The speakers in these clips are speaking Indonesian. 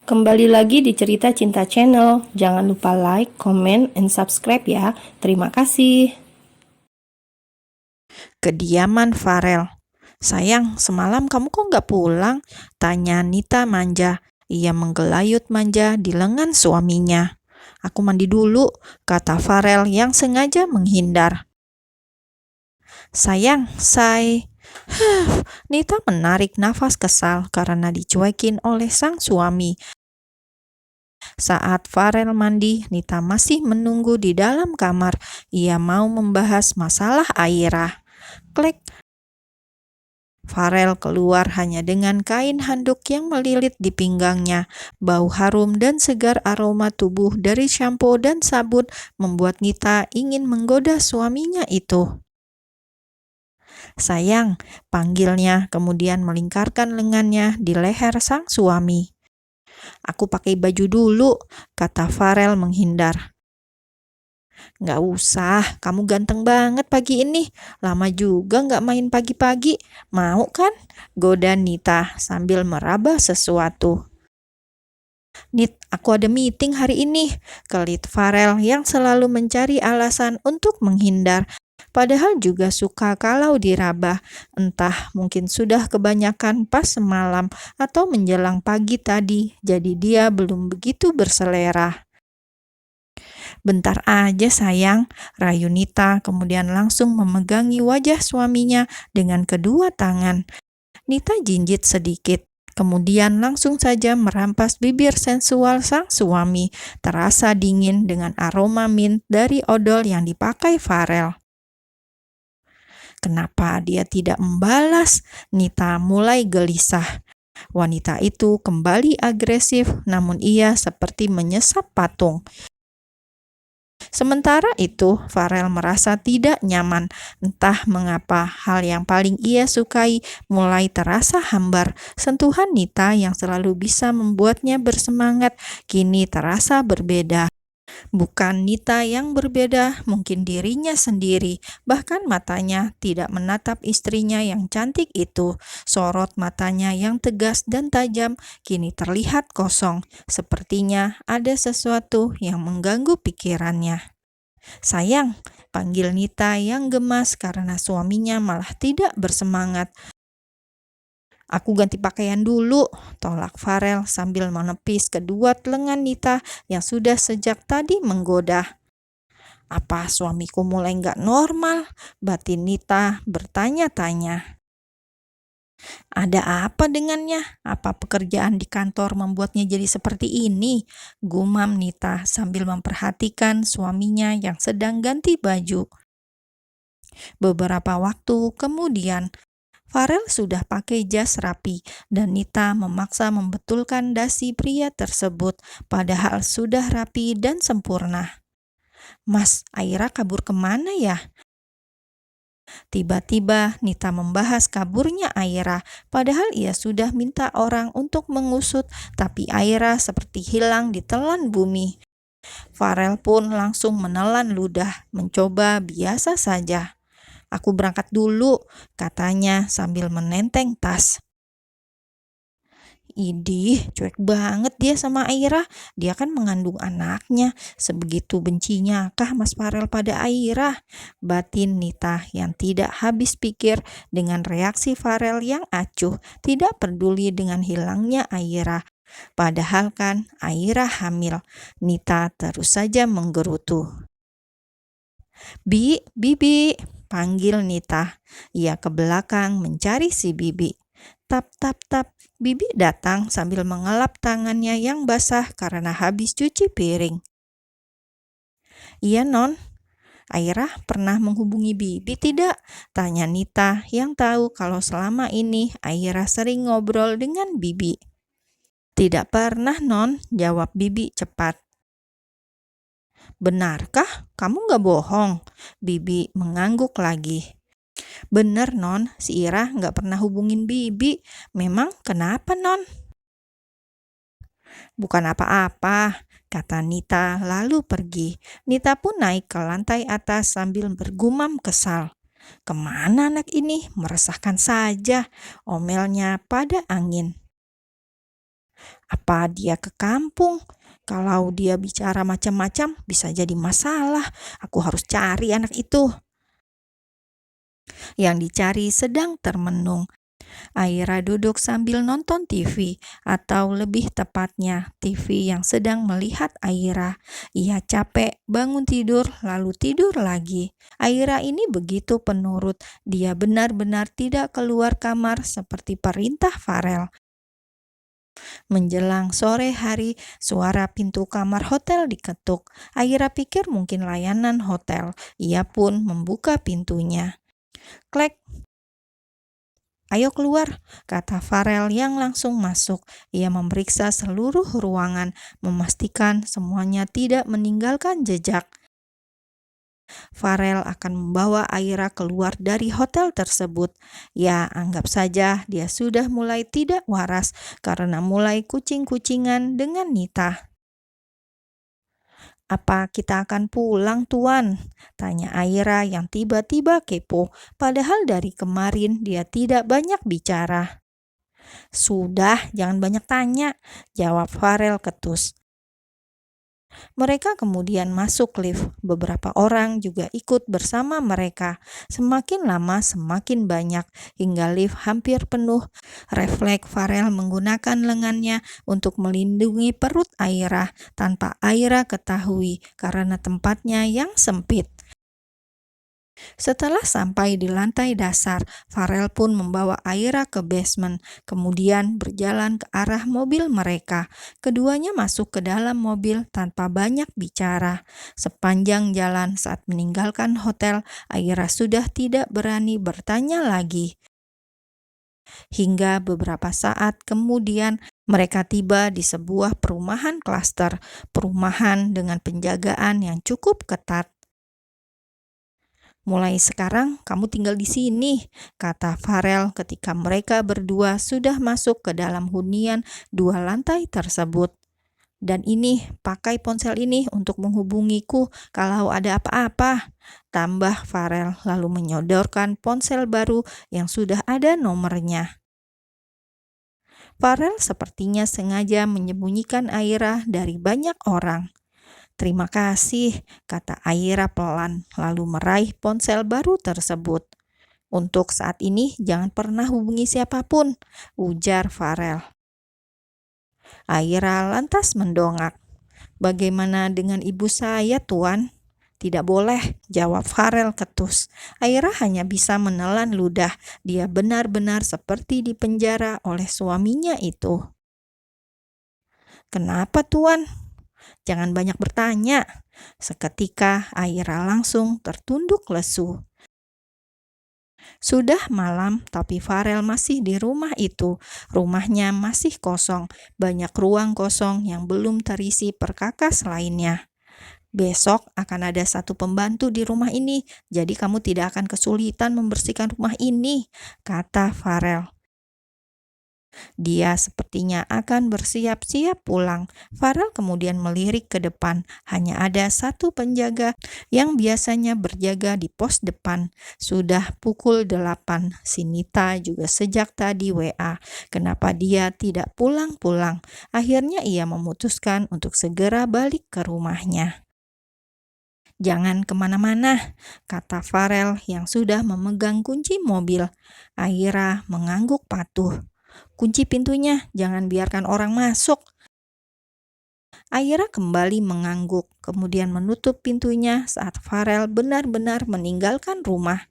Kembali lagi di Cerita Cinta Channel. Jangan lupa like, comment, and subscribe ya. Terima kasih. Kediaman Farel. "Sayang, semalam kamu kok nggak pulang?" tanya Nita manja. Ia menggelayut manja di lengan suaminya. "Aku mandi dulu," kata Farel yang sengaja menghindar. "Sayang, Nita menarik nafas kesal karena dicuekin oleh sang suami. Saat Farel mandi, Nita masih menunggu di dalam kamar. Ia mau membahas masalah Aira. Klek. Farel keluar hanya dengan kain handuk yang melilit di pinggangnya. Bau harum dan segar aroma tubuh dari shampoo dan sabun membuat Nita ingin menggoda suaminya itu. "Sayang," panggilnya, kemudian melingkarkan lengannya di leher sang suami. "Aku pakai baju dulu," kata Farel menghindar. "Nggak usah, kamu ganteng banget pagi ini. Lama juga nggak main pagi-pagi. Mau kan?" goda Nita sambil meraba sesuatu. "Nit, aku ada meeting hari ini," kelit Farel yang selalu mencari alasan untuk menghindar. Padahal juga suka kalau diraba. Entah mungkin sudah kebanyakan pas semalam atau menjelang pagi tadi, jadi dia belum begitu berselera. "Bentar aja sayang," rayu Nita, kemudian langsung memegangi wajah suaminya dengan kedua tangan. Nita jinjit sedikit, kemudian langsung saja merampas bibir sensual sang suami. Terasa dingin dengan aroma mint dari odol yang dipakai Farel. Kenapa dia tidak membalas? Nita mulai gelisah. Wanita itu kembali agresif, namun ia seperti menyesap patung. Sementara itu, Farel merasa tidak nyaman. Entah mengapa, hal yang paling ia sukai mulai terasa hambar. Sentuhan Nita yang selalu bisa membuatnya bersemangat, kini terasa berbeda. Bukan Nita yang berbeda, mungkin dirinya sendiri. Bahkan matanya tidak menatap istrinya yang cantik itu. Sorot matanya yang tegas dan tajam kini terlihat kosong. Sepertinya ada sesuatu yang mengganggu pikirannya. "Sayang," panggil Nita yang gemas karena suaminya malah tidak bersemangat. "Aku ganti pakaian dulu," tolak Farel sambil menepis kedua lengan Nita yang sudah sejak tadi menggoda. "Apa suamiku mulai nggak normal?" batin Nita bertanya-tanya. "Ada apa dengannya? Apa pekerjaan di kantor membuatnya jadi seperti ini?" gumam Nita sambil memperhatikan suaminya yang sedang ganti baju. Beberapa waktu kemudian, Farel sudah pakai jas rapi dan Nita memaksa membetulkan dasi pria tersebut, padahal sudah rapi dan sempurna. "Mas, Aira kabur kemana ya?" Tiba-tiba Nita membahas kaburnya Aira, padahal ia sudah minta orang untuk mengusut, tapi Aira seperti hilang ditelan bumi. Farel pun langsung menelan ludah, mencoba biasa saja. "Aku berangkat dulu," katanya sambil menenteng tas. "Idih, cuek banget dia sama Aira. Dia kan mengandung anaknya. Sebegitu bencinya kah Mas Farel pada Aira?" batin Nita yang tidak habis pikir dengan reaksi Farel yang acuh, tidak peduli dengan hilangnya Aira. Padahal kan Aira hamil. Nita terus saja menggerutu. Bibi," panggil Nita. Ia ke belakang mencari si Bibi. Tap, tap, tap. Bibi datang sambil mengelap tangannya yang basah karena habis cuci piring. "Iya, Non. Aira pernah menghubungi Bibi tidak?" tanya Nita yang tahu kalau selama ini Aira sering ngobrol dengan Bibi. "Tidak pernah, Non," jawab Bibi cepat. "Benarkah? Kamu nggak bohong?" Bibi mengangguk lagi. "Bener, Non, si Ira nggak pernah hubungin Bibi. Memang kenapa, Non?" "Bukan apa-apa," kata Nita lalu pergi. Nita pun naik ke lantai atas sambil bergumam kesal. "Kemana anak ini? Meresahkan saja," omelnya pada angin. Apa dia ke kampung? Kalau dia bicara macam-macam, bisa jadi masalah. Aku harus cari anak itu. Yang dicari sedang termenung. Aira duduk sambil nonton TV, atau lebih tepatnya TV yang sedang melihat Aira. Ia capek, bangun tidur, lalu tidur lagi. Aira ini begitu penurut, dia benar-benar tidak keluar kamar seperti perintah Farel. Menjelang sore hari, suara pintu kamar hotel diketuk. Aira pikir mungkin layanan hotel. Ia pun membuka pintunya. Klek. "Ayo keluar," kata Farel yang langsung masuk. Ia memeriksa seluruh ruangan, memastikan semuanya tidak meninggalkan jejak. Farel akan membawa Aira keluar dari hotel tersebut. Ya, anggap saja dia sudah mulai tidak waras karena mulai kucing-kucingan dengan Nita. "Apa kita akan pulang, Tuan?" tanya Aira yang tiba-tiba kepo, padahal dari kemarin dia tidak banyak bicara. "Sudah, jangan banyak tanya," jawab Farel ketus. Mereka kemudian masuk lift. Beberapa orang juga ikut bersama mereka. Semakin lama semakin banyak, hingga lift hampir penuh. Refleks Farel menggunakan lengannya untuk melindungi perut Aira tanpa Aira ketahui karena tempatnya yang sempit. Setelah sampai di lantai dasar, Farel pun membawa Aira ke basement, kemudian berjalan ke arah mobil mereka. Keduanya masuk ke dalam mobil tanpa banyak bicara. Sepanjang jalan saat meninggalkan hotel, Aira sudah tidak berani bertanya lagi. Hingga beberapa saat kemudian, mereka tiba di sebuah perumahan klaster, perumahan dengan penjagaan yang cukup ketat. "Mulai sekarang kamu tinggal di sini," kata Farel ketika mereka berdua sudah masuk ke dalam hunian 2 lantai tersebut. "Dan ini, pakai ponsel ini untuk menghubungiku kalau ada apa-apa," tambah Farel lalu menyodorkan ponsel baru yang sudah ada nomornya. Farel sepertinya sengaja menyembunyikan Aira dari banyak orang. "Terima kasih," kata Aira pelan, lalu meraih ponsel baru tersebut. "Untuk saat ini jangan pernah hubungi siapapun," ujar Farel. Aira lantas mendongak. "Bagaimana dengan ibu saya, Tuan?" "Tidak boleh," jawab Farel ketus. Aira hanya bisa menelan ludah. Dia benar-benar seperti dipenjara oleh suaminya itu. "Kenapa, Tuan?" "Jangan banyak bertanya." Seketika Aira langsung tertunduk lesu. Sudah malam, tapi Farel masih di rumah itu. Rumahnya masih kosong, banyak ruang kosong yang belum terisi perkakas lainnya. "Besok akan ada satu pembantu di rumah ini, jadi kamu tidak akan kesulitan membersihkan rumah ini," kata Farel. Dia sepertinya akan bersiap-siap pulang. Farel kemudian melirik ke depan. Hanya ada satu penjaga yang biasanya berjaga di pos depan. Sudah pukul 8. Si Nita juga sejak tadi WA. Kenapa dia tidak pulang-pulang? Akhirnya ia memutuskan untuk segera balik ke rumahnya. "Jangan kemana-mana," kata Farel yang sudah memegang kunci mobil. Aira mengangguk patuh. "Kunci pintunya, jangan biarkan orang masuk." Aira kembali mengangguk, kemudian menutup pintunya saat Farel benar-benar meninggalkan rumah.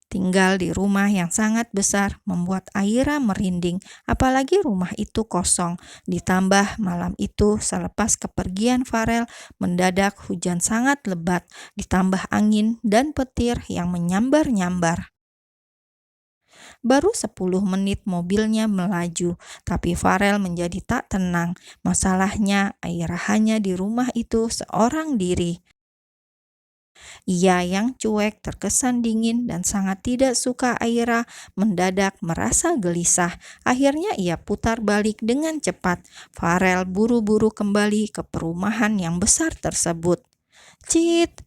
Tinggal di rumah yang sangat besar membuat Aira merinding, apalagi rumah itu kosong. Ditambah malam itu selepas kepergian Farel, mendadak hujan sangat lebat, ditambah angin dan petir yang menyambar-nyambar. Baru 10 menit mobilnya melaju, tapi Farel menjadi tak tenang. Masalahnya, Aira hanya di rumah itu seorang diri. Ia yang cuek, terkesan dingin, dan sangat tidak suka Aira mendadak merasa gelisah. Akhirnya ia putar balik dengan cepat. Farel buru-buru kembali ke perumahan yang besar tersebut. "Cit!"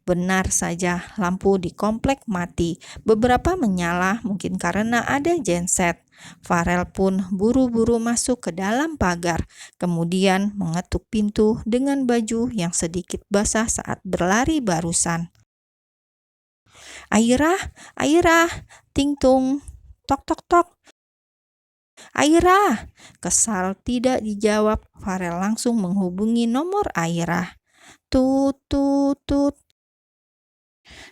Benar saja, lampu di komplek mati. Beberapa menyala, mungkin karena ada genset. Farel pun buru-buru masuk ke dalam pagar, kemudian mengetuk pintu dengan baju yang sedikit basah saat berlari barusan. Airah, Airah, ting tung, tok tok tok. Airah, kesal tidak dijawab. Farel langsung menghubungi nomor Airah. Tut, tut, tut.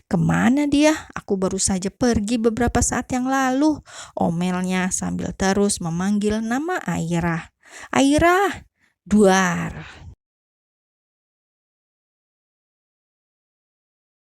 Kemana dia? Aku baru saja pergi beberapa saat yang lalu, omelnya sambil terus memanggil nama Airah. Airah, duar.